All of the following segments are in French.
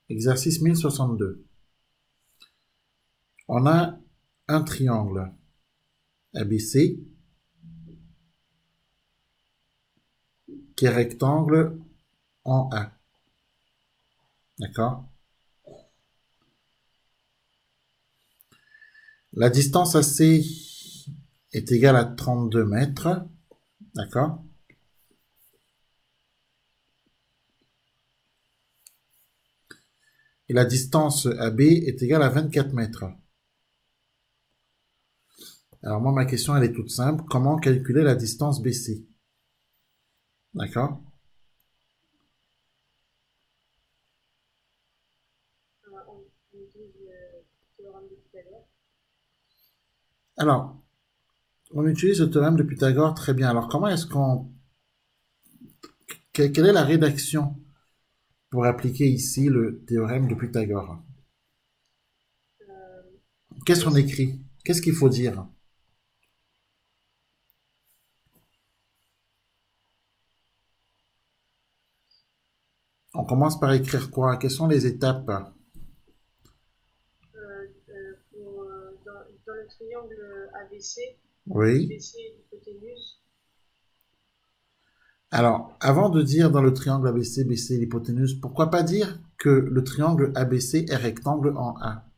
Exercice 1062. On a un triangle ABC qui est rectangle en A. D'accord? La distance AC est égale à 32 mètres. D'accord? Et la distance AB est égale à 24 mètres. Alors moi, ma question, elle est toute simple. Comment calculer la distance BC? D'accord? Alors, on utilise le théorème de Pythagore, très bien. Alors comment est-ce qu'on... Quelle est la rédaction pour appliquer ici le théorème de Pythagore? Qu'est-ce qu'on écrit? Qu'est-ce qu'il faut dire? On commence par écrire quoi? Quelles sont les étapes? Dans le triangle ABC, Oui. BC est l'hypoténuse. Alors, avant de dire dans le triangle ABC, BC l'hypoténuse, pourquoi pas dire que le triangle ABC est rectangle en A?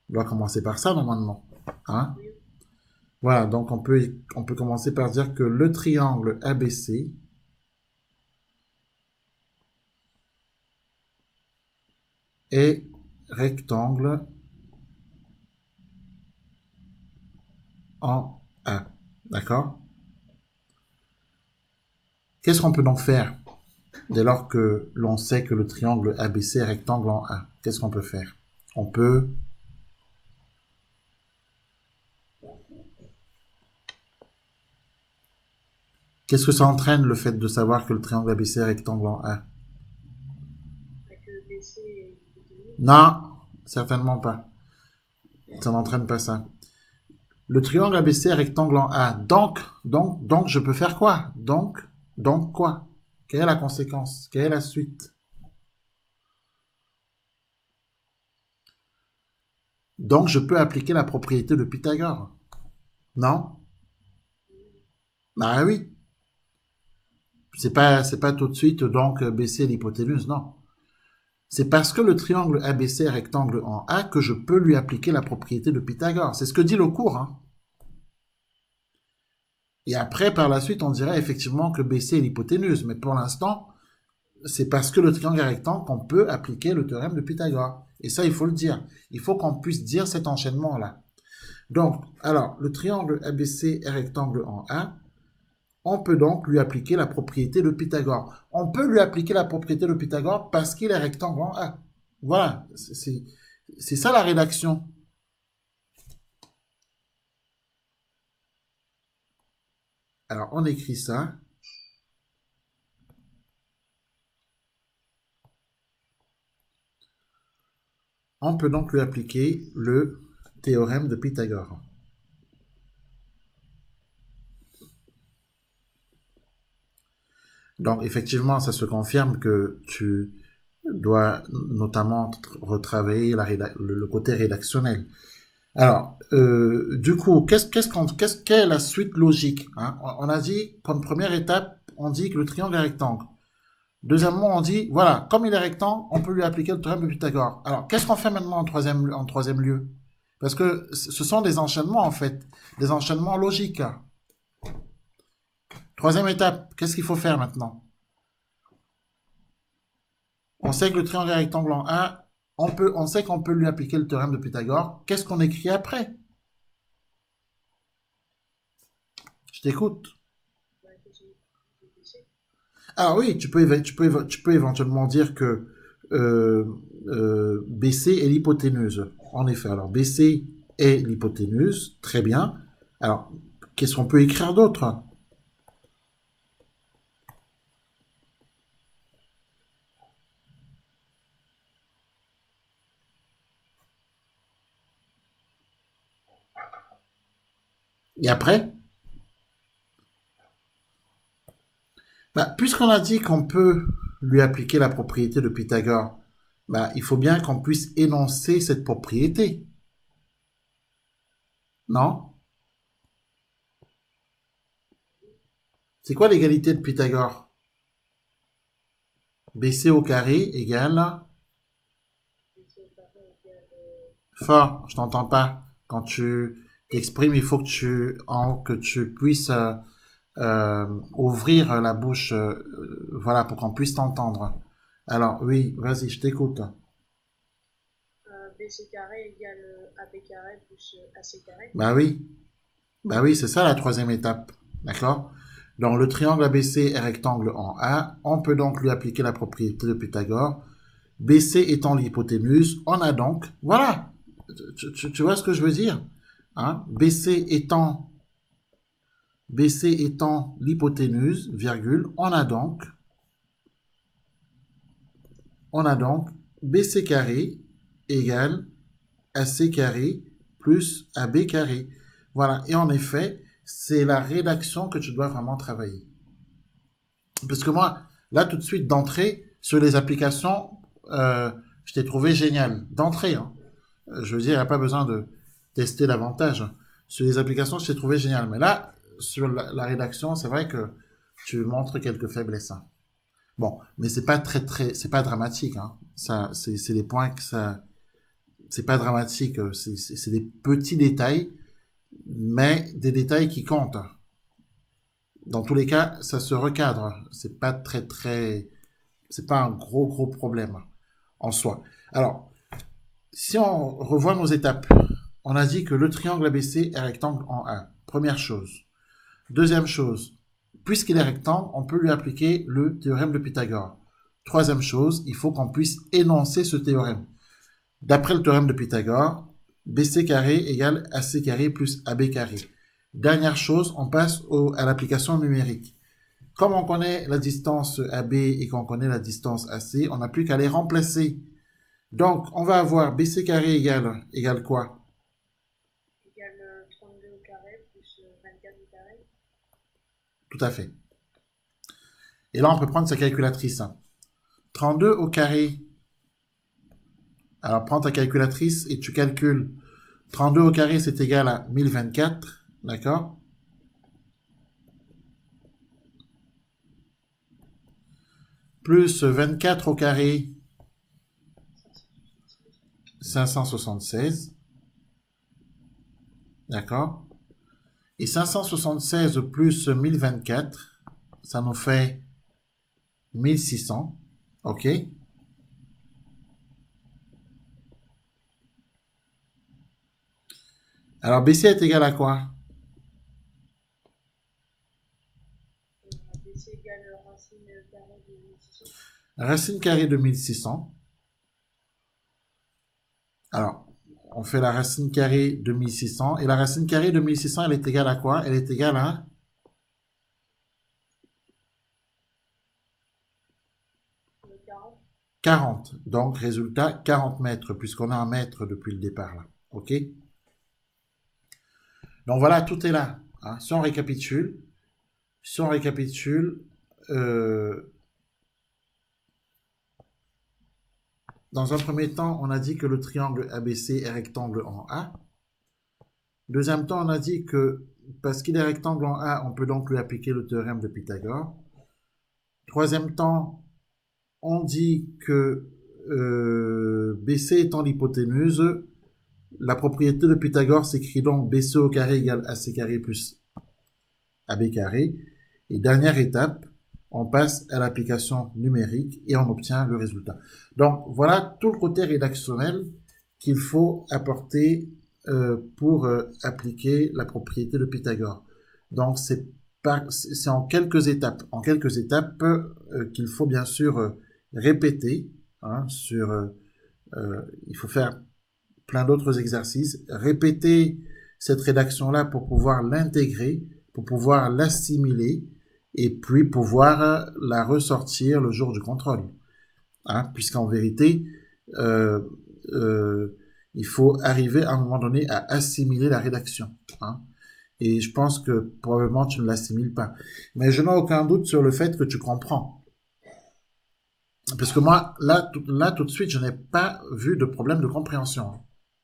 On doit commencer par ça normalement. Hein? Oui, Voilà, donc on peut commencer par dire que le triangle ABC est rectangle en A. D'accord? Qu'est-ce qu'on peut donc faire dès lors que l'on sait que le triangle ABC est rectangle en A? Qu'est-ce qu'on peut faire? On peut... Qu'est-ce que ça entraîne le fait de savoir que le triangle ABC est rectangle en A? que BC est l'hypoténuse. Non, certainement pas. Ça n'entraîne pas ça. Le triangle ABC est rectangle en A. Donc, je peux faire quoi? Donc quoi? Quelle est la conséquence? Quelle est la suite? Donc, je peux appliquer la propriété de Pythagore. Non? Ah oui. C'est pas tout de suite, donc, BC est l'hypoténuse, non. C'est parce que le triangle ABC est rectangle en A que je peux lui appliquer la propriété de Pythagore. C'est ce que dit le cours, hein. Et après, par la suite, on dirait effectivement que BC est l'hypoténuse. Mais pour l'instant, c'est parce que le triangle est rectangle qu'on peut appliquer le théorème de Pythagore. Et ça, il faut le dire. Il faut qu'on puisse dire cet enchaînement-là. Donc, alors, le triangle ABC est rectangle en A. On peut donc lui appliquer la propriété de Pythagore. On peut lui appliquer la propriété de Pythagore parce qu'il est rectangle en A. Voilà, c'est ça la rédaction. Alors, on écrit ça. On peut donc lui appliquer le théorème de Pythagore. Donc, effectivement, ça se confirme que tu dois notamment retravailler le côté rédactionnel. Alors, du coup, quelle est la suite logique, hein? On a dit, comme première étape, on dit que le triangle est rectangle. Deuxièmement, on dit, voilà, comme il est rectangle, on peut lui appliquer le théorème de Pythagore. Alors, qu'est-ce qu'on fait maintenant en troisième lieu? Parce que ce sont des enchaînements, en fait, des enchaînements logiques. Troisième étape, qu'est-ce qu'il faut faire maintenant? On sait que le triangle est rectangle en A, on sait qu'on peut lui appliquer le théorème de Pythagore. Qu'est-ce qu'on écrit après? Je t'écoute. Alors oui, tu peux éventuellement dire que euh, BC est l'hypoténuse. En effet, alors BC est l'hypoténuse, très bien. Alors, qu'est-ce qu'on peut écrire d'autre? Et après, bah, puisqu'on a dit qu'on peut lui appliquer la propriété de Pythagore, bah, il faut bien qu'on puisse énoncer cette propriété, non? C'est quoi l'égalité de Pythagore? BC au carré égale... BC au carré égale Fort, je t'entends pas. Quand tu t'exprimes, il faut que tu puisses ouvrir la bouche, voilà, pour qu'on puisse t'entendre. Alors, oui, vas-y, je t'écoute. BC carré égale AB carré plus AC carré. Bah oui, bah oui, c'est ça la troisième étape. D'accord? Dans le triangle ABC est rectangle en A, on peut donc lui appliquer la propriété de Pythagore. BC étant l'hypoténuse, on a donc, voilà, tu vois ce que je veux dire? Hein? BC étant l'hypoténuse, virgule, on a donc BC carré égale AC carré plus AB carré. Voilà, et en effet, c'est la rédaction que tu dois vraiment travailler. Parce que moi, là, tout de suite, d'entrée, sur les applications, je t'ai trouvé génial. D'entrée, hein. Je veux dire, il n'y a pas besoin de tester davantage. Sur les applications, je t'ai trouvé génial. Mais là, sur la rédaction, c'est vrai que tu montres quelques faiblesses, hein. Bon, mais c'est pas c'est pas dramatique, hein. Ça, c'est des points que ça, c'est pas dramatique. C'est des petits détails, mais des détails qui comptent. Dans tous les cas, ça se recadre. C'est pas c'est pas un gros problème en soi. Alors, si on revoit nos étapes, on a dit que le triangle ABC est rectangle en A. Première chose. Deuxième chose, puisqu'il est rectangle, on peut lui appliquer le théorème de Pythagore. Troisième chose, il faut qu'on puisse énoncer ce théorème. D'après le théorème de Pythagore, BC carré égale AC carré plus AB carré. Dernière chose, on passe à l'application numérique. Comme on connaît la distance AB et qu'on connaît la distance AC, on n'a plus qu'à les remplacer. Donc, on va avoir BC carré égale quoi? Égale 32 au carré plus 24 au carré. Tout à fait. Et là, on peut prendre sa calculatrice. 32 au carré. Alors, prends ta calculatrice et tu calcules. 32 au carré, c'est égal à 1024. D'accord? Plus 24 au carré, 576. D'accord? Et 576 plus 1024, ça nous fait 1600. OK? Alors, BC est égal à quoi? BC égale racine carrée de 1600. Racine carrée de 1600. Alors, on fait la racine carrée de 1600. Et la racine carrée de 1600, elle est égale à quoi? Elle est égale à 40. 40. Donc, résultat, 40 mètres, puisqu'on a un mètre depuis le départ, là. OK? Donc, voilà, tout est là. Hein. Si on récapitule, euh, dans un premier temps, on a dit que le triangle ABC est rectangle en A. Deuxième temps, on a dit que parce qu'il est rectangle en A, on peut donc lui appliquer le théorème de Pythagore. Troisième temps, on dit que BC étant l'hypoténuse, la propriété de Pythagore s'écrit donc BC au carré égale AC carré plus AB carré. Et dernière étape, on passe à l'application numérique et on obtient le résultat. Donc voilà tout le côté rédactionnel qu'il faut apporter pour appliquer la propriété de Pythagore. Donc c'est en quelques étapes, qu'il faut bien sûr répéter. Hein, il faut faire plein d'autres exercices, répéter cette rédaction-là pour pouvoir l'intégrer, pour pouvoir l'assimiler et puis pouvoir la ressortir le jour du contrôle. Hein, puisqu'en vérité, euh, euh, il faut arriver à un moment donné à assimiler la rédaction. Hein. Et je pense que probablement tu ne l'assimiles pas. Mais je n'ai aucun doute sur le fait que tu comprends. Parce que moi, là, tout de suite, je n'ai pas vu de problème de compréhension,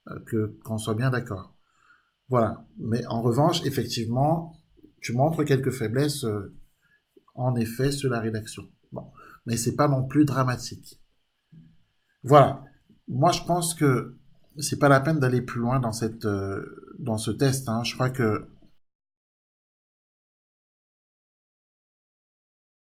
hein, qu'on soit bien d'accord. Voilà. Mais en revanche, effectivement, tu montres quelques faiblesses, en effet, sur la rédaction. Bon. Mais c'est pas non plus dramatique. Voilà. Moi, je pense que c'est pas la peine d'aller plus loin dans dans ce test, hein. Je crois que